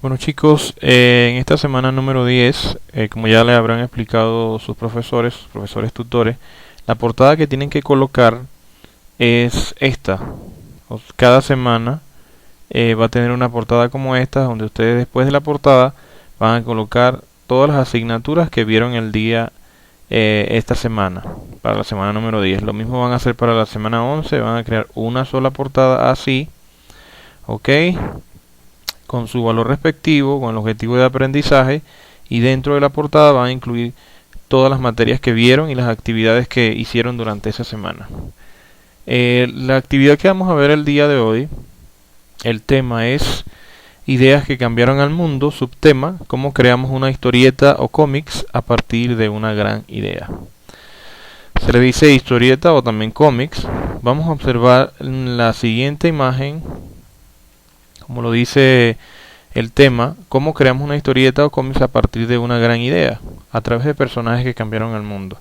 Bueno chicos, en esta semana número 10, como ya le habrán explicado sus profesores tutores, la portada que tienen que colocar es esta. Cada semana va a tener una portada como esta, donde ustedes después de la portada van a colocar todas las asignaturas que vieron el día esta semana, para la semana número 10. Lo mismo van a hacer para la semana 11, van a crear una sola portada así, ¿ok? Con su valor respectivo, con el objetivo de aprendizaje, y dentro de la portada van a incluir todas las materias que vieron y las actividades que hicieron durante esa semana. La actividad que vamos a ver el día de hoy, el tema es ideas que cambiaron al mundo, subtema, cómo creamos una historieta o cómics a partir de una gran idea. Se le dice historieta o también cómics. Vamos a observar la siguiente imagen, como lo dice el tema, cómo creamos una historieta o cómics a partir de una gran idea, a través de personajes que cambiaron el mundo.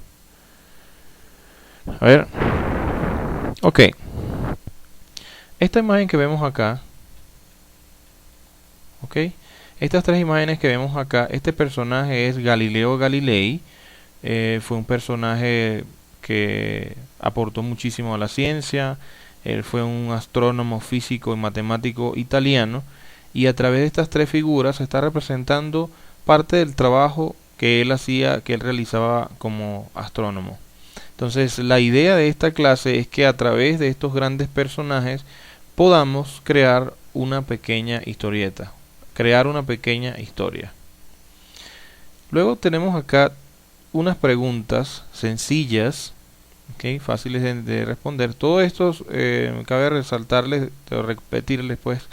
A ver. Ok. Esta imagen que vemos acá. Ok. Estas tres imágenes que vemos acá, este personaje es Galileo Galilei. Fue un personaje que aportó muchísimo a la ciencia. Él fue un astrónomo, físico y matemático italiano, y a través de estas tres figuras se está representando parte del trabajo que él hacía, que él realizaba como astrónomo. Entonces, la idea de esta clase es que a través de estos grandes personajes podamos crear una pequeña historieta, crear una pequeña historia. Luego tenemos acá unas preguntas sencillas, okay, fáciles de responder. Todo esto cabe resaltarles, repetirles pues,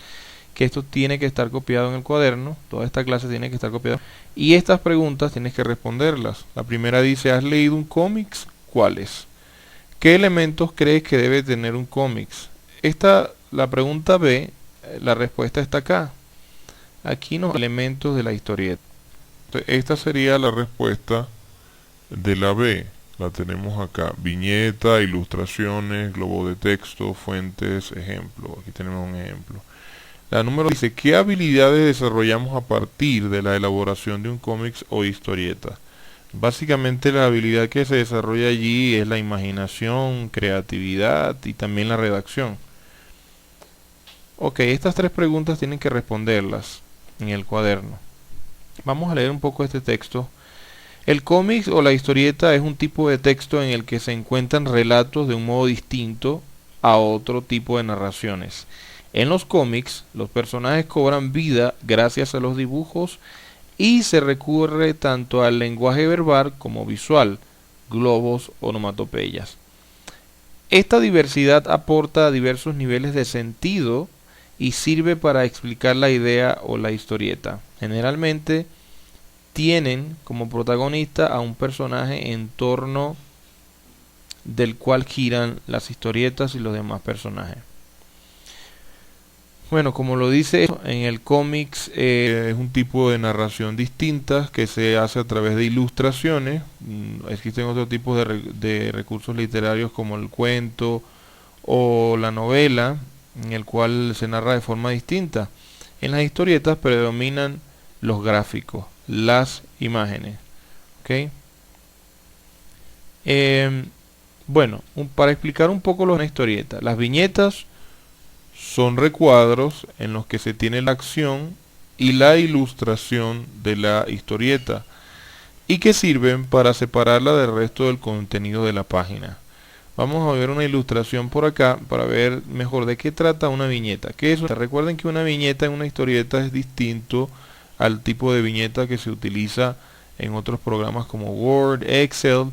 que esto tiene que estar copiado en el cuaderno. Toda esta clase tiene que estar copiada. Y estas preguntas tienes que responderlas. La primera dice, ¿has leído un cómics? ¿Cuáles? ¿Qué elementos crees que debe tener un cómics? La pregunta B, la respuesta está acá. Aquí los elementos de la historieta. Esta sería la respuesta de la B. La tenemos acá: viñeta, ilustraciones, globo de texto, fuentes, ejemplo. Aquí tenemos un ejemplo. La número dice, ¿qué habilidades desarrollamos a partir de la elaboración de un cómics o historieta? Básicamente la habilidad que se desarrolla allí es la imaginación, creatividad y también la redacción. Ok, estas tres preguntas tienen que responderlas en el cuaderno. Vamos a leer un poco este texto. El cómic o la historieta es un tipo de texto en el que se encuentran relatos de un modo distinto a otro tipo de narraciones. En los cómics, los personajes cobran vida gracias a los dibujos y se recurre tanto al lenguaje verbal como visual, globos, onomatopeyas. Esta diversidad aporta diversos niveles de sentido y sirve para explicar la idea o la historieta. Generalmente tienen como protagonista a un personaje en torno del cual giran las historietas y los demás personajes. Bueno, como lo dice en el cómics, Es un tipo de narración distinta que se hace a través de ilustraciones. Existen otros tipos de recursos literarios como el cuento o la novela, en el cual se narra de forma distinta. En las historietas predominan los gráficos, las imágenes. ¿Okay? Bueno, para explicar un poco una historieta, las viñetas son recuadros en los que se tiene la acción y la ilustración de la historieta y que sirven para separarla del resto del contenido de la página. Vamos a ver una ilustración por acá para ver mejor de qué trata una viñeta. ¿Qué es? Recuerden que una viñeta en una historieta es distinto al tipo de viñeta que se utiliza en otros programas como Word, Excel.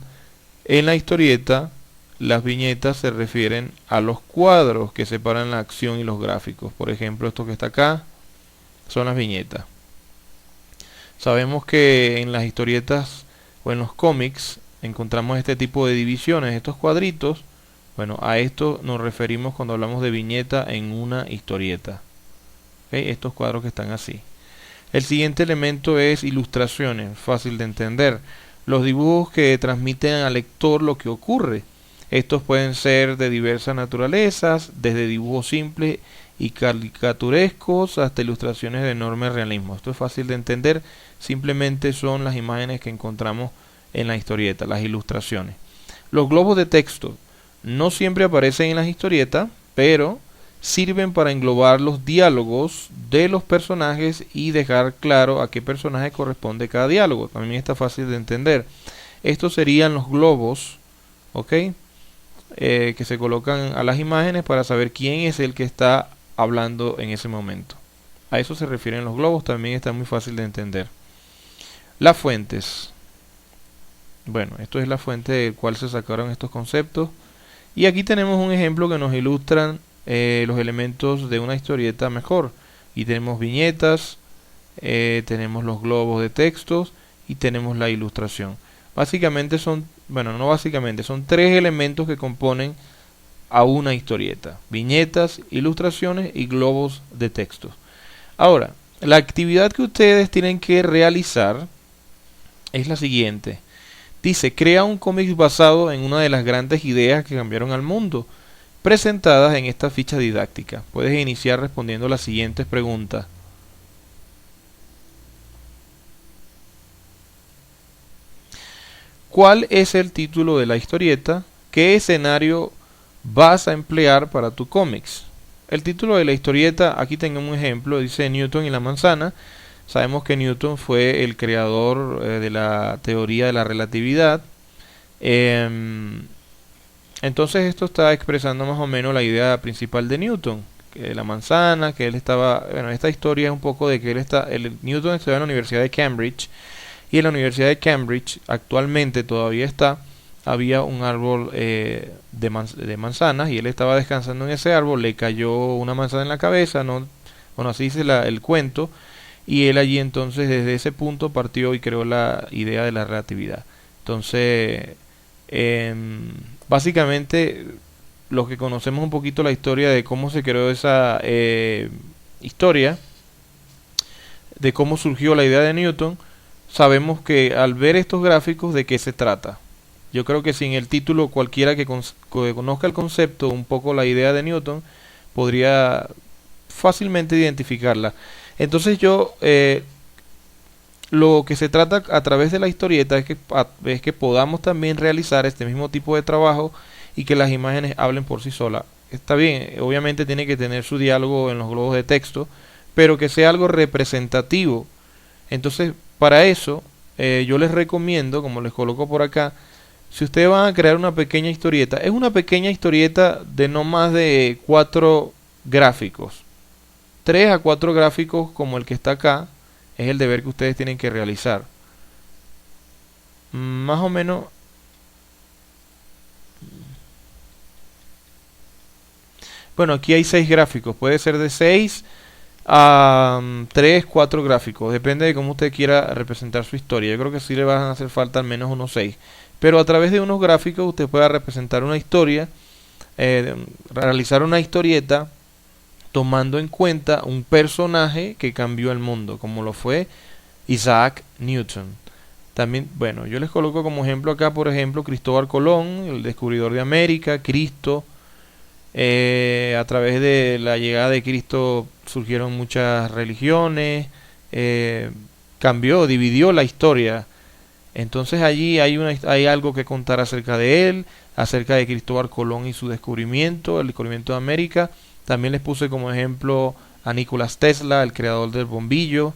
En la historieta, las viñetas se refieren a los cuadros que separan la acción y los gráficos. Por ejemplo, esto que está acá son las viñetas. Sabemos que en las historietas o en los cómics encontramos este tipo de divisiones, estos cuadritos. Bueno, a esto nos referimos cuando hablamos de viñeta en una historieta. ¿Okay? Estos cuadros que están así. El siguiente elemento es ilustraciones, fácil de entender. Los dibujos que transmiten al lector lo que ocurre. Estos pueden ser de diversas naturalezas, desde dibujos simples y caricaturescos hasta ilustraciones de enorme realismo. Esto es fácil de entender, simplemente son las imágenes que encontramos en la historieta, las ilustraciones. Los globos de texto no siempre aparecen en las historietas, pero sirven para englobar los diálogos de los personajes y dejar claro a qué personaje corresponde cada diálogo. También está fácil de entender. Estos serían los globos, ¿ok? Que se colocan a las imágenes para saber quién es el que está hablando en ese momento. A eso se refieren los globos, también está muy fácil de entender. Las fuentes. Bueno, esto es la fuente del cual se sacaron estos conceptos. Y aquí tenemos un ejemplo que nos ilustran los elementos de una historieta mejor. Y tenemos viñetas, tenemos los globos de textos y tenemos la ilustración. Básicamente son, bueno, no básicamente, son tres elementos que componen a una historieta: viñetas, ilustraciones y globos de textos. Ahora, la actividad que ustedes tienen que realizar es la siguiente. Dice: crea un cómic basado en una de las grandes ideas que cambiaron al mundo, presentadas en esta ficha didáctica. Puedes iniciar respondiendo las siguientes preguntas. ¿Cuál es el título de la historieta? ¿Qué escenario vas a emplear para tu cómics? El título de la historieta, aquí tengo un ejemplo, dice Newton y la manzana. Sabemos que Newton fue el creador de la teoría de la relatividad. Entonces esto está expresando más o menos la idea principal de Newton, que la manzana, que él estaba, bueno, esta historia es un poco de que Newton estudió en la Universidad de Cambridge, y en la Universidad de Cambridge actualmente todavía había un árbol de manzanas, y él estaba descansando en ese árbol, le cayó una manzana en la cabeza, ¿no? Bueno, así dice el cuento, y él allí entonces desde ese punto partió y creó la idea de la relatividad. Entonces, básicamente, los que conocemos un poquito la historia de cómo se creó esa historia, de cómo surgió la idea de Newton, sabemos que al ver estos gráficos de qué se trata. Yo creo que sin el título cualquiera que conozca el concepto, un poco la idea de Newton, podría fácilmente identificarla. Entonces lo que se trata a través de la historieta es que podamos también realizar este mismo tipo de trabajo y que las imágenes hablen por sí solas. Está bien, obviamente tiene que tener su diálogo en los globos de texto, pero que sea algo representativo. Entonces, para eso, yo les recomiendo, como les coloco por acá, si ustedes van a crear una pequeña historieta, es una pequeña historieta de no más de 4 gráficos. 3 a 4 gráficos como el que está acá es el deber que ustedes tienen que realizar. Más o menos. Bueno, aquí hay 6 gráficos. Puede ser de 6 a 3, 4 gráficos. Depende de cómo usted quiera representar su historia. Yo creo que sí le van a hacer falta al menos unos 6. Pero a través de unos gráficos usted pueda representar una historia, realizar una historieta, tomando en cuenta un personaje que cambió el mundo, como lo fue Isaac Newton. También, bueno, yo les coloco como ejemplo acá, por ejemplo, Cristóbal Colón, el descubridor de América, Cristo. A través de la llegada de Cristo surgieron muchas religiones, dividió la historia. Entonces allí hay algo que contar acerca de él, acerca de Cristóbal Colón y su descubrimiento, el descubrimiento de América. También les puse como ejemplo a Nikola Tesla, el creador del bombillo.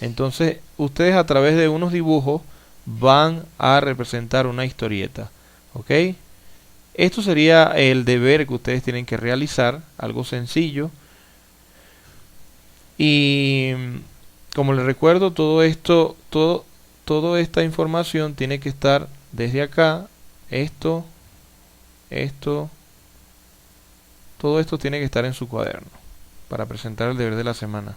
Entonces, ustedes a través de unos dibujos van a representar una historieta. ¿Ok? Esto sería el deber que ustedes tienen que realizar, algo sencillo. Y como les recuerdo, toda esta información tiene que estar desde acá, todo esto tiene que estar en su cuaderno para presentar el deber de la semana.